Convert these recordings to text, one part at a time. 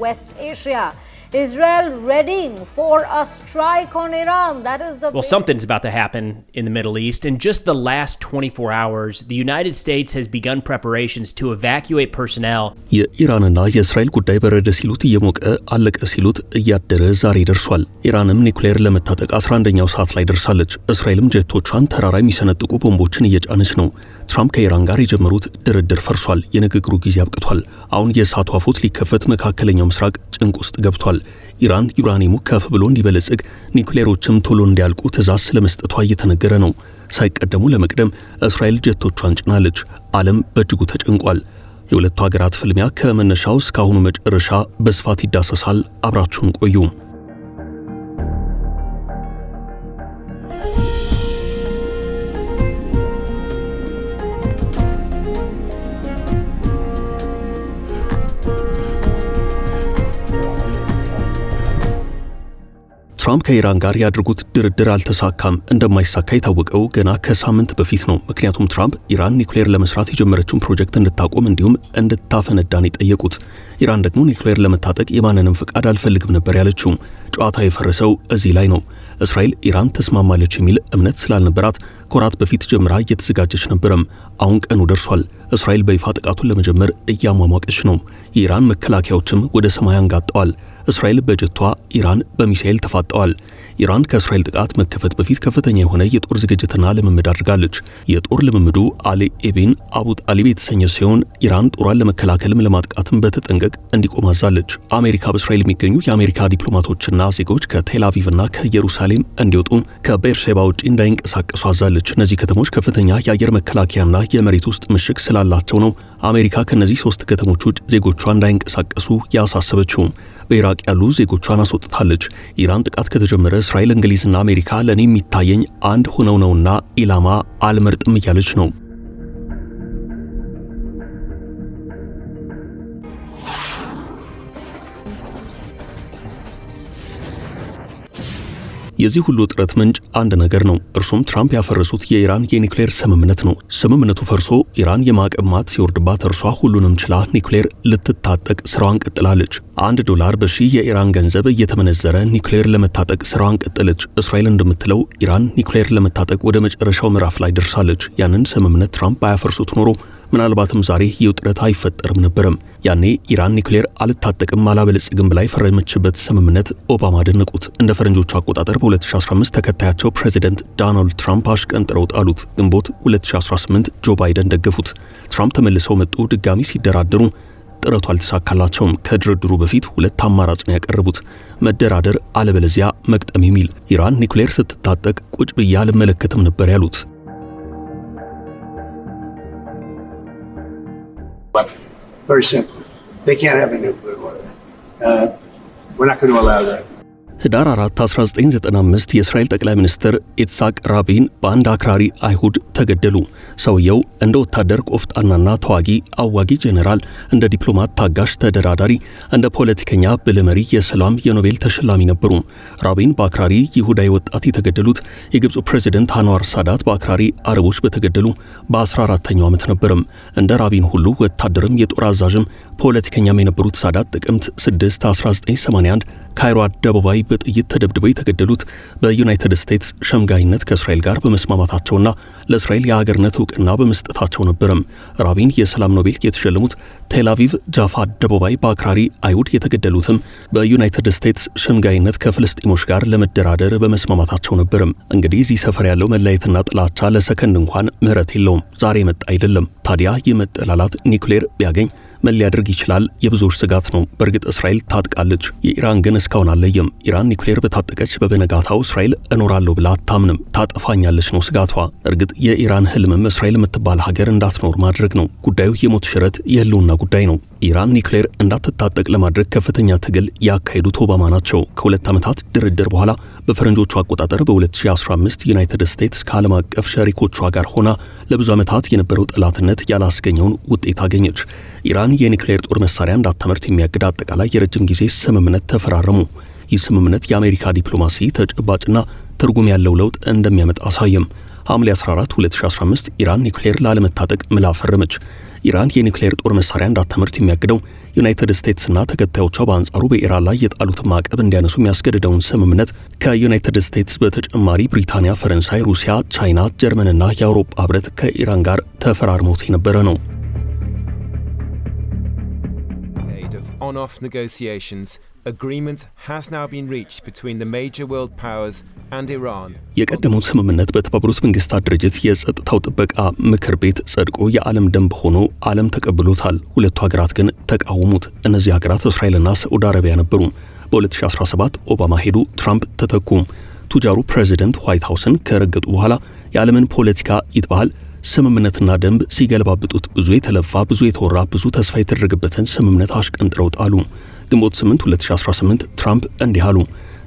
West Asia. Israel readying for a strike on Iran. That is the Well, something's about to happen in the Middle East. In just the last 24 hours, the United States has begun preparations to evacuate personnel. የኢራንና የእስራኤል ጉዳይ በረደ ሲሉት እየሞቀ አለቀ ሲሉት እያደረ ዛሬ ደርሷል። ኢራንም ኒውክሌር ለመታጠቅ 11ኛው ሰዓት ላይ ደርሳለች። እስራኤልም ጀቶቿን ተራራ የሚሰነጥቁ ቦምቦችን እየጫነች ነው። ትራምፕ ከኢራን ጋር የጀመሩት ድርድር ፈርሷል። የንግግሩ ጊዜ አብቅቷል። አሁን የእሳቱ አፉት ሊከፈት መካከለኛው ምስራቅ ጭንቅ ውስጥ ገብቷል። ኢራን ዩራኒየሙ ከፍ ብሎ እንዲበለጽግ ኒውክሌሮችም ቶሎ እንዲያልቁ ትዕዛዝ ስለመስጠቷ እየተነገረ ነው። ሳይቀደሙ ለመቅደም እስራኤል ጀቶቿን ጭናለች። ዓለም በእጅጉ ተጨንቋል። የሁለቱ ሀገራት ፍልሚያ ከመነሻው እስካሁኑ መጨረሻ በስፋት ይዳሰሳል። አብራችሁን ቆዩ። ትራምፕ ከኢራን ጋር ያድርጉት ድርድር አልተሳካም። እንደማይሳካ የታወቀው ገና ከሳምንት በፊት ነው። ምክንያቱም ትራምፕ ኢራን ኒውክሌር ለመስራት የጀመረችውን ፕሮጀክት እንድታቆም እንዲሁም እንድታፈነዳን የጠየቁት። ኢራን ደግሞ ኒውክሌር ለመታጠቅ የማንንም ፍቃድ አልፈልግም ነበር ያለችው። ጨዋታ የፈረሰው እዚህ ላይ ነው። እስራኤል ኢራን ተስማማለች የሚል እምነት ስላልነበራት ከወራት በፊት ጀምራ እየተዘጋጀች ነበረም። አሁን ቀኑ ደርሷል። እስራኤል በይፋ ጥቃቱን ለመጀመር እያሟሟቀች ነው። የኢራን መከላከያዎችም ወደ ሰማይ አንጋጠዋል። እስራኤል በጀቷ፣ ኢራን በሚሳኤል ተፋጠዋል። ኢራን ከእስራኤል ጥቃት መከፈት በፊት ከፍተኛ የሆነ የጦር ዝግጅትና ልምምድ አድርጋለች። የጦር ልምምዱ አሊ ኢብን አቡ ጣሊብ የተሰኘ ሲሆን ኢራን ጦሯን ለመከላከልም ለማጥቃትም በተጠንቀቅ እንዲቆም አዛለች። አሜሪካ በእስራኤል የሚገኙ የአሜሪካ ዲፕሎማቶችና ዜጎች ከቴል አቪቭና ከኢየሩሳሌም እንዲወጡ ከቤርሼባ ውጪ እንዳይንቀሳቀሱ አዛለች። እነዚህ ከተሞች ከፍተኛ የአየር መከላከያና የመሬት ውስጥ ምሽግ ስላላቸው ነው አሜሪካ ከነዚህ 3 ከተሞች ውጭ ዜጎቿ እንዳይንቀሳቀሱ ያሳሰበችው። በኢራቅ ያሉ ዜጎቿን አስወጥታለች። ኢራን ጥቃት ከተጀመረ እስራኤል፣ እንግሊዝና አሜሪካ ለኔ የሚታየኝ አንድ ሆነው ነውና ኢላማ አልመርጥም እያለች ነው። የዚህ ሁሉ ጥረት ምንጭ አንድ ነገር ነው። እርሱም ትራምፕ ያፈረሱት የኢራን የኒውክሌር ስምምነት ነው። ስምምነቱ ፈርሶ ኢራን የማዕቀብ ማት ሲወርድባት እርሷ ሁሉንም ችላ ኒውክሌር ልትታጠቅ ስራዋን ቀጥላለች። $1 በሺህ የኢራን ገንዘብ እየተመነዘረ ኒውክሌር ለመታጠቅ ስራዋን ቀጥለች። እስራኤል እንደምትለው ኢራን ኒውክሌር ለመታጠቅ ወደ መጨረሻው ምዕራፍ ላይ ደርሳለች። ያንን ስምምነት ትራምፕ ባያፈርሱት ኖሮ ምናልባትም ዛሬ የውጥረት አይፈጠርም ነበርም። ያኔ ኢራን ኒውክሌር አልታጠቅም አላበለጽግም ብላ የፈረመችበት ስምምነት ኦባማ አደነቁት። እንደ ፈረንጆቹ አቆጣጠር በ2015 ተከታያቸው ፕሬዚደንት ዶናልድ ትራምፕ አሽቀንጥረው ጣሉት። ግንቦት 2018 ጆ ባይደን ደገፉት። ትራምፕ ተመልሰው መጡ። ድጋሚ ሲደራደሩ ጥረቱ አልተሳካላቸውም። ከድርድሩ በፊት 2 አማራጭ ነው ያቀረቡት፣ መደራደር አለበለዚያ መቅጠም የሚል። ኢራን ኒውክሌር ስትታጠቅ ቁጭ ብዬ አልመለከትም ነበር ያሉት። Very simple. They can't have a nuclear weapon. We're not going to allow that. ህዳር 4 1995 የእስራኤል ጠቅላይ ሚኒስትር ኢትሳቅ ራቢን በአንድ አክራሪ አይሁድ ተገደሉ። ሰውየው እንደ ወታደር ቆፍጣናና ተዋጊ አዋጊ ጄኔራል፣ እንደ ዲፕሎማት ታጋሽ ተደራዳሪ፣ እንደ ፖለቲከኛ ብልመሪ የሰላም የኖቤል ተሸላሚ ነበሩ። ራቢን በአክራሪ ይሁዳዊ ወጣት የተገደሉት የግብፁ ፕሬዚደንት አንዋር ሳዳት በአክራሪ አረቦች በተገደሉ በ14ኛው ዓመት ነበርም። እንደ ራቢን ሁሉ ወታደርም የጦር አዛዥም ፖለቲከኛም የነበሩት ሳዳት ጥቅምት 6 1981 ካይሮ አደባባይ በጥይት ተደብድበው የተገደሉት በዩናይትድ ስቴትስ ሸምጋይነት ከእስራኤል ጋር በመስማማታቸውና ለእስራኤል የሀገርነት እውቅና በመስጠታቸው ነበረም። ራቢን የሰላም ኖቤል የተሸለሙት ቴል አቪቭ ጃፋ አደባባይ በአክራሪ አይሁድ የተገደሉትም በዩናይትድ ስቴትስ ሸምጋይነት ከፍልስጤሞች ጋር ለመደራደር በመስማማታቸው ነበርም። እንግዲህ እዚህ ሰፈር ያለው መለያየትና ጥላቻ ለሰከንድ እንኳን ምህረት የለውም። ዛሬ መጣ አይደለም። ታዲያ የመጠላላት ኒውክሌር ቢያገኝ ምን ሊያደርግ ይችላል? የብዙዎች ስጋት ነው። በእርግጥ እስራኤል ታጥቃለች። የኢራን ግን እስካሁን አለየም። ኢራን ኒውክሌር በታጠቀች በበነጋታው እስራኤል እኖራለሁ ብላ አታምንም። ታጠፋኛለች ነው ስጋቷ። እርግጥ የኢራን ህልምም እስራኤል የምትባል ሀገር እንዳትኖር ማድረግ ነው። ጉዳዩ የሞት ሽረት የህልውና ጉዳይ ነው። ኢራን ኒውክሌር እንዳትታጠቅ ለማድረግ ከፍተኛ ትግል ያካሄዱት ኦባማ ናቸው። ከ2 ዓመታት ድርድር በኋላ በፈረንጆቹ አቆጣጠር በ2015 ዩናይትድ ስቴትስ ከዓለም አቀፍ ሸሪኮቿ ጋር ሆና ለብዙ ዓመታት የነበረው ጠላትነት ያላስገኘውን ውጤት አገኘች። ኢራን የኒውክሌር ጦር መሳሪያ እንዳታመርት የሚያግድ አጠቃላይ የረጅም ጊዜ ስምምነት ተፈራረሙ። ይህ ስምምነት የአሜሪካ ዲፕሎማሲ ተጨባጭና ትርጉም ያለው ለውጥ እንደሚያመጣ አሳየም። ሐምሌ 14 2015 ኢራን ኒውክሌር ላለመታጠቅ ምላ ፈረመች። ኢራን የኒውክሌር ጦር መሳሪያ እንዳታመርት የሚያግደው ዩናይትድ ስቴትስና ተከታዮቿ በአንጻሩ በኢራን ላይ የጣሉትን ማዕቀብ እንዲያነሱ የሚያስገድደውን ስምምነት ከዩናይትድ ስቴትስ በተጨማሪ ብሪታንያ፣ ፈረንሳይ፣ ሩሲያ፣ ቻይና፣ ጀርመንና የአውሮፓ ህብረት ከኢራን ጋር ተፈራርመውት የነበረ ነው። On-off negotiations, agreement has now been reached between the major world powers and Iran. የቀደመው ስምምነት በተባበሩት መንግስታት ድርጅት የጸጥታው ጥበቃ ምክር ቤት ጸድቆ የዓለም ደንብ ሆኖ ዓለም ተቀብሎታል። ሁለቱ ሀገራት ግን ተቃወሙት። እነዚህ ሀገራት እስራኤልና ሳዑዲ አረቢያ ነበሩ። በ2017 ኦባማ ሄዱ፣ ትራምፕ ተተኩ። ቱጃሩ ፕሬዚደንት ዋይት ሃውስን ከረገጡ በኋላ የዓለምን ፖለቲካ ይጥባል ስምምነትና ደንብ ሲገለባብጡት ብዙ የተለፋ ብዙ የተወራ ብዙ ተስፋ የተደረገበትን ስምምነት አሽቀንጥረው ጣሉ። ግንቦት 8 2018 ትራምፕ እንዲህ አሉ።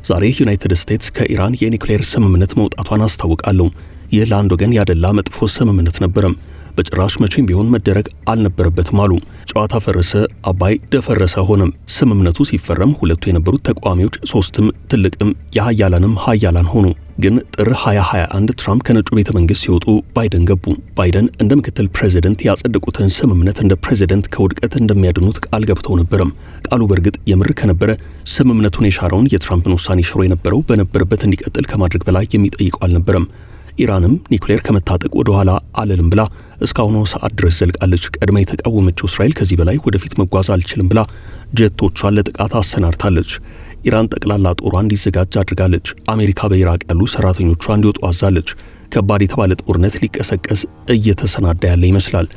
ዛሬ ዩናይትድ ስቴትስ ከኢራን የኒውክሌር ስምምነት መውጣቷን አስታውቃለሁ። ይህ ለአንድ ወገን ያደላ መጥፎ ስምምነት ነበረም። በጭራሽ መቼም ቢሆን መደረግ አልነበረበትም አሉ። ጨዋታ ፈረሰ፣ አባይ ደፈረሰ ሆነም። ስምምነቱ ሲፈረም ሁለቱ የነበሩት ተቃዋሚዎች ሶስትም ትልቅም የሀያላንም ሀያላን ሆኑ። ግን ጥር 2021 ትራምፕ ከነጩ ቤተ መንግስት ሲወጡ ባይደን ገቡ። ባይደን እንደ ምክትል ፕሬዚደንት ያጸደቁትን ስምምነት እንደ ፕሬዚደንት ከውድቀት እንደሚያድኑት ቃል ገብተው ነበረም። ቃሉ በእርግጥ የምር ከነበረ ስምምነቱን የሻረውን የትራምፕን ውሳኔ ሽሮ የነበረው በነበረበት እንዲቀጥል ከማድረግ በላይ የሚጠይቀው አልነበረም። ኢራንም ኒውክሌር ከመታጠቅ ወደ ኋላ አልልም ብላ እስካሁኑ ሰዓት ድረስ ዘልቃለች። ቀድማ የተቃወመችው እስራኤል ከዚህ በላይ ወደፊት መጓዝ አልችልም ብላ ጀቶቿን ለጥቃት አሰናድታለች። ኢራን ጠቅላላ ጦሯ እንዲዘጋጅ አድርጋለች። አሜሪካ በኢራቅ ያሉ ሰራተኞቿ እንዲወጡ አዛለች። ከባድ የተባለ ጦርነት ሊቀሰቀስ እየተሰናዳ ያለ ይመስላል።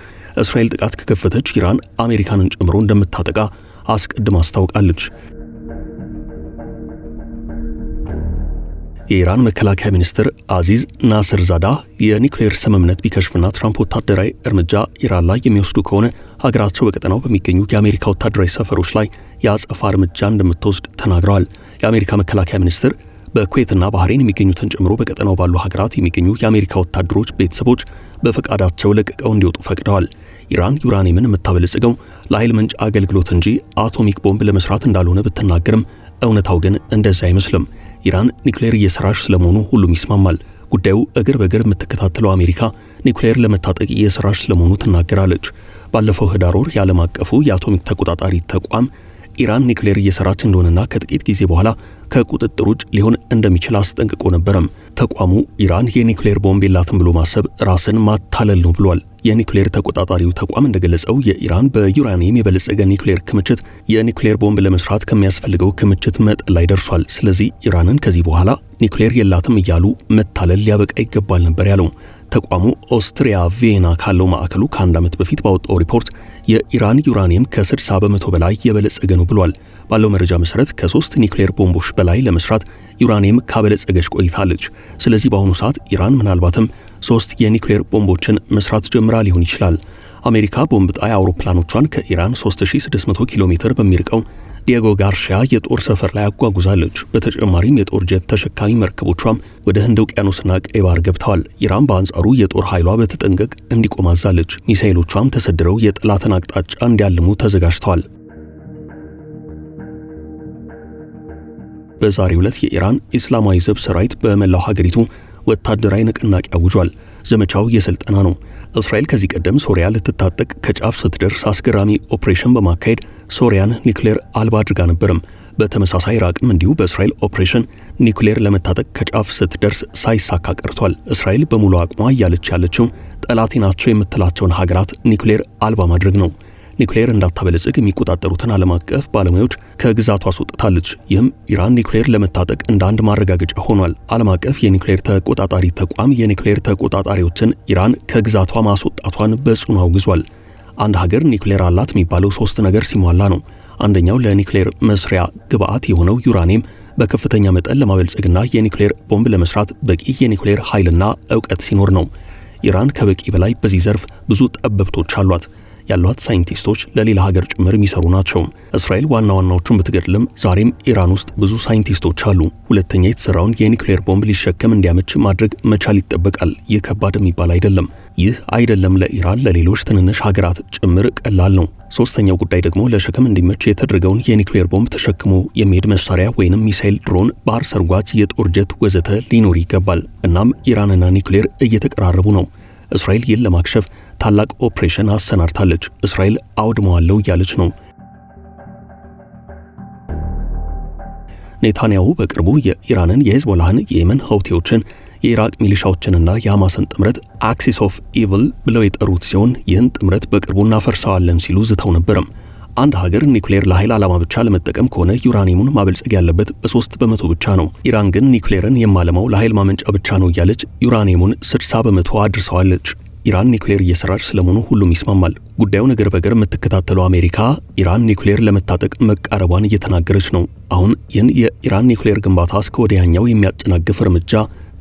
እስራኤል ጥቃት ከከፈተች ኢራን አሜሪካንን ጨምሮ እንደምታጠቃ አስቀድማ አስታውቃለች። የኢራን መከላከያ ሚኒስትር አዚዝ ናስር ዛዳ የኒውክሌር ስምምነት ቢከሽፍና ትራምፕ ወታደራዊ እርምጃ ኢራን ላይ የሚወስዱ ከሆነ ሀገራቸው በቀጠናው በሚገኙ የአሜሪካ ወታደራዊ ሰፈሮች ላይ የአጸፋ እርምጃ እንደምትወስድ ተናግረዋል። የአሜሪካ መከላከያ ሚኒስትር በኩዌትና ባህሬን የሚገኙትን ጨምሮ በቀጠናው ባሉ ሀገራት የሚገኙ የአሜሪካ ወታደሮች ቤተሰቦች በፈቃዳቸው ለቅቀው እንዲወጡ ፈቅደዋል። ኢራን ዩራኒየምን የምታበለጽገው ለኃይል ምንጭ አገልግሎት እንጂ አቶሚክ ቦምብ ለመስራት እንዳልሆነ ብትናገርም እውነታው ግን እንደዛ አይመስልም። ኢራን ኒውክሌር እየሰራች ስለመሆኑ ሁሉም ይስማማል። ጉዳዩ እግር በእግር የምትከታተለው አሜሪካ ኒውክሌር ለመታጠቅ እየሰራች ስለመሆኑ ትናገራለች። ባለፈው ህዳር ወር የዓለም አቀፉ የአቶሚክ ተቆጣጣሪ ተቋም ኢራን ኒውክሌር እየሰራች እንደሆነና ከጥቂት ጊዜ በኋላ ከቁጥጥር ውጭ ሊሆን እንደሚችል አስጠንቅቆ ነበረም። ተቋሙ ኢራን የኒውክሌር ቦምብ የላትም ብሎ ማሰብ ራስን ማታለል ነው ብሏል። የኒውክሌር ተቆጣጣሪው ተቋም እንደገለጸው የኢራን በዩራኒየም የበለጸገ ኒውክሌር ክምችት የኒውክሌር ቦምብ ለመስራት ከሚያስፈልገው ክምችት መጠን ላይ ደርሷል። ስለዚህ ኢራንን ከዚህ በኋላ ኒውክሌር የላትም እያሉ መታለል ሊያበቃ ይገባል ነበር ያለው። ተቋሙ ኦስትሪያ ቪየና ካለው ማዕከሉ ከአንድ ዓመት በፊት ባወጣው ሪፖርት የኢራን ዩራኒየም ከ60 በመቶ በላይ የበለጸገ ነው ብሏል። ባለው መረጃ መሰረት ከ3 ኒውክሌር ቦምቦች በላይ ለመስራት ዩራኒየም ካበለጸገች ቆይታለች። ስለዚህ በአሁኑ ሰዓት ኢራን ምናልባትም 3 የኒውክሌር ቦምቦችን መስራት ጀምራ ሊሆን ይችላል። አሜሪካ ቦምብ ጣይ አውሮፕላኖቿን ከኢራን 3600 ኪሎ ሜትር በሚርቀው ዲየጎ ጋርሺያ የጦር ሰፈር ላይ አጓጉዛለች። በተጨማሪም የጦር ጀት ተሸካሚ መርከቦቿም ወደ ህንድ ውቅያኖስና ቀይ ባህር ገብተዋል። ኢራን በአንጻሩ የጦር ኃይሏ በተጠንቀቅ እንዲቆም አዛለች። ሚሳኤሎቿም ተሰድረው የጠላትን አቅጣጫ እንዲያልሙ ተዘጋጅተዋል። በዛሬው ዕለት የኢራን ኢስላማዊ ዘብ ሰራዊት በመላው ሀገሪቱ ወታደራዊ ንቅናቄ አውጇል። ዘመቻው የስልጠና ነው። እስራኤል ከዚህ ቀደም ሶሪያ ልትታጠቅ ከጫፍ ስትደርስ አስገራሚ ኦፕሬሽን በማካሄድ ሶሪያን ኒውክሌር አልባ አድርጋ ነበርም። በተመሳሳይ ኢራቅም እንዲሁ በእስራኤል ኦፕሬሽን ኒውክሌር ለመታጠቅ ከጫፍ ስትደርስ ሳይሳካ ቀርቷል። እስራኤል በሙሉ አቅሟ እያለች ያለችው ጠላቴ ናቸው የምትላቸውን ሀገራት ኒውክሌር አልባ ማድረግ ነው። ኒውክሌር እንዳታበለጽግ የሚቆጣጠሩትን ዓለም አቀፍ ባለሙያዎች ከግዛቷ አስወጥታለች። ይህም ኢራን ኒውክሌር ለመታጠቅ እንደ አንድ ማረጋገጫ ሆኗል። ዓለም አቀፍ የኒውክሌር ተቆጣጣሪ ተቋም የኒውክሌር ተቆጣጣሪዎችን ኢራን ከግዛቷ ማስወጣቷን በጽኑ አውግዟል። አንድ ሀገር ኒውክሌር አላት የሚባለው 3 ነገር ሲሟላ ነው። አንደኛው ለኒውክሌር መስሪያ ግብዓት የሆነው ዩራኒየም በከፍተኛ መጠን ለማበልጸግና የኒውክሌር ቦምብ ለመስራት በቂ የኒውክሌር ኃይልና ዕውቀት ሲኖር ነው። ኢራን ከበቂ በላይ በዚህ ዘርፍ ብዙ ጠበብቶች አሏት። ያሏት ሳይንቲስቶች ለሌላ ሀገር ጭምር የሚሰሩ ናቸው። እስራኤል ዋና ዋናዎቹን ብትገድልም ዛሬም ኢራን ውስጥ ብዙ ሳይንቲስቶች አሉ። ሁለተኛ የተሰራውን የኒውክሌር ቦምብ ሊሸከም እንዲያመች ማድረግ መቻል ይጠበቃል። ይህ ከባድ የሚባል አይደለም። ይህ አይደለም ለኢራን ለሌሎች ትንንሽ ሀገራት ጭምር ቀላል ነው። ሶስተኛው ጉዳይ ደግሞ ለሸክም እንዲመች የተደረገውን የኒውክሌር ቦምብ ተሸክሞ የሚሄድ መሳሪያ ወይንም ሚሳኤል፣ ድሮን፣ ባህር ሰርጓጅ፣ የጦር ጀት ወዘተ ሊኖር ይገባል። እናም ኢራንና ኒውክሌር እየተቀራረቡ ነው። እስራኤል ይህን ለማክሸፍ ታላቅ ኦፕሬሽን አሰናድታለች። እስራኤል አውድመዋለሁ እያለች ነው። ኔታንያሁ በቅርቡ የኢራንን፣ የሄዝቦላህን፣ የየመን ሀውቲዎችን፣ የኢራቅ ሚሊሻዎችንና የሐማስን ጥምረት አክሲስ ኦፍ ኢቪል ብለው የጠሩት ሲሆን ይህን ጥምረት በቅርቡ እናፈርሰዋለን ሲሉ ዝተው ነበርም። አንድ ሀገር ኒውክሌር ለኃይል ዓላማ ብቻ ለመጠቀም ከሆነ ዩራኒየሙን ማበልጸግ ያለበት በ3 በመቶ ብቻ ነው። ኢራን ግን ኒውክሌርን የማለማው ለኃይል ማመንጫ ብቻ ነው እያለች ዩራኒየሙን 60 በመቶ አድርሰዋለች። ኢራን ኒውክሌር እየሰራች ስለመሆኑ ሁሉም ይስማማል። ጉዳዩ ነገር በገር የምትከታተለው አሜሪካ ኢራን ኒውክሌር ለመታጠቅ መቃረቧን እየተናገረች ነው። አሁን ይህን የኢራን ኒውክሌር ግንባታ እስከ ወዲያኛው የሚያጨናግፍ እርምጃ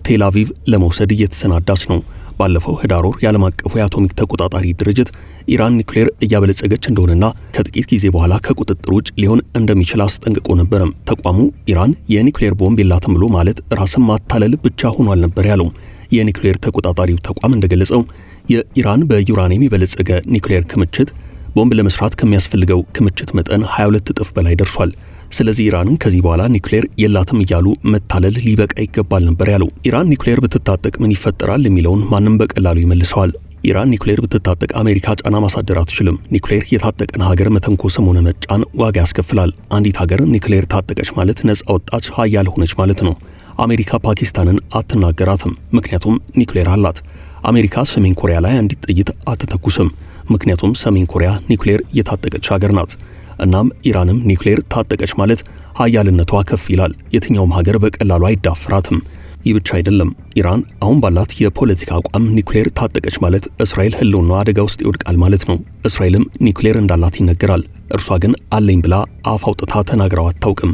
ቴል አቪቭ ለመውሰድ እየተሰናዳች ነው። ባለፈው ህዳር ወር የዓለም አቀፉ የአቶሚክ ተቆጣጣሪ ድርጅት ኢራን ኒውክሌር እያበለጸገች እንደሆነና ከጥቂት ጊዜ በኋላ ከቁጥጥር ውጭ ሊሆን እንደሚችል አስጠንቅቆ ነበርም። ተቋሙ ኢራን የኒውክሌር ቦምብ የላትም ብሎ ማለት ራስን ማታለል ብቻ ሆኗል ነበር ያለው። የኒውክሌር ተቆጣጣሪው ተቋም እንደገለጸው የኢራን በዩራኒየም የበለጸገ ኒውክሌር ክምችት ቦምብ ለመስራት ከሚያስፈልገው ክምችት መጠን 22 እጥፍ በላይ ደርሷል። ስለዚህ ኢራንን ከዚህ በኋላ ኒውክሌር የላትም እያሉ መታለል ሊበቃ ይገባል ነበር ያለው። ኢራን ኒውክሌር ብትታጠቅ ምን ይፈጠራል የሚለውን ማንም በቀላሉ ይመልሰዋል። ኢራን ኒውክሌር ብትታጠቅ አሜሪካ ጫና ማሳደር አትችልም። ኒውክሌር የታጠቀን ሀገር መተንኮስም ሆነ መጫን ዋጋ ያስከፍላል። አንዲት ሀገር ኒውክሌር ታጠቀች ማለት ነጻ ወጣች፣ ሀያል ሆነች ማለት ነው። አሜሪካ ፓኪስታንን አትናገራትም፣ ምክንያቱም ኒውክሌር አላት። አሜሪካ ሰሜን ኮሪያ ላይ አንዲት ጥይት አትተኩስም፣ ምክንያቱም ሰሜን ኮሪያ ኒውክሌር የታጠቀች ሀገር ናት። እናም ኢራንም ኒውክሌር ታጠቀች ማለት ሀያልነቷ ከፍ ይላል። የትኛውም ሀገር በቀላሉ አይዳፍራትም። ይህ ብቻ አይደለም። ኢራን አሁን ባላት የፖለቲካ አቋም ኒውክሌር ታጠቀች ማለት እስራኤል ህልውናዋ አደጋ ውስጥ ይወድቃል ማለት ነው። እስራኤልም ኒውክሌር እንዳላት ይነገራል። እርሷ ግን አለኝ ብላ አፍ አውጥታ ተናግራው አታውቅም።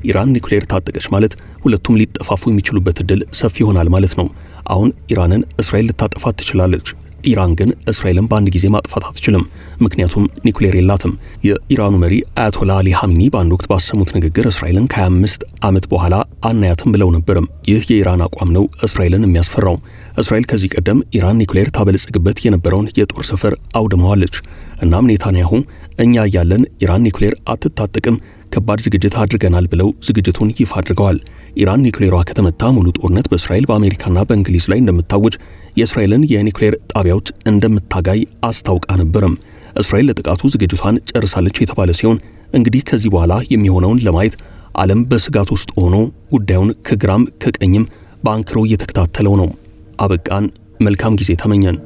ኢራን ኒውክሌር ታጠቀች ማለት ሁለቱም ሊጠፋፉ የሚችሉበት እድል ሰፊ ይሆናል ማለት ነው። አሁን ኢራንን እስራኤል ልታጠፋት ትችላለች። ኢራን ግን እስራኤልን በአንድ ጊዜ ማጥፋት አትችልም፣ ምክንያቱም ኒውክሌር የላትም። የኢራኑ መሪ አያቶላ አሊ ኻሜኒ በአንድ ወቅት ባሰሙት ንግግር እስራኤልን ከ25 ዓመት በኋላ አናያትም ብለው ነበርም። ይህ የኢራን አቋም ነው እስራኤልን የሚያስፈራው። እስራኤል ከዚህ ቀደም ኢራን ኒውክሌር ታበለጽግበት የነበረውን የጦር ሰፈር አውድመዋለች። እናም ኔታንያሁ እኛ ያለን ኢራን ኒውክሌር አትታጠቅም፣ ከባድ ዝግጅት አድርገናል ብለው ዝግጅቱን ይፋ አድርገዋል። ኢራን ኒውክሌሯ ከተመታ ሙሉ ጦርነት በእስራኤል በአሜሪካና በእንግሊዝ ላይ እንደምታወጅ፣ የእስራኤልን የኒውክሌር ጣቢያዎች እንደምታጋይ አስታውቃ ነበርም። እስራኤል ለጥቃቱ ዝግጅቷን ጨርሳለች የተባለ ሲሆን እንግዲህ ከዚህ በኋላ የሚሆነውን ለማየት ዓለም በስጋት ውስጥ ሆኖ ጉዳዩን ከግራም ከቀኝም በአንክሮ እየተከታተለው ነው። አበቃን። መልካም ጊዜ ተመኘን።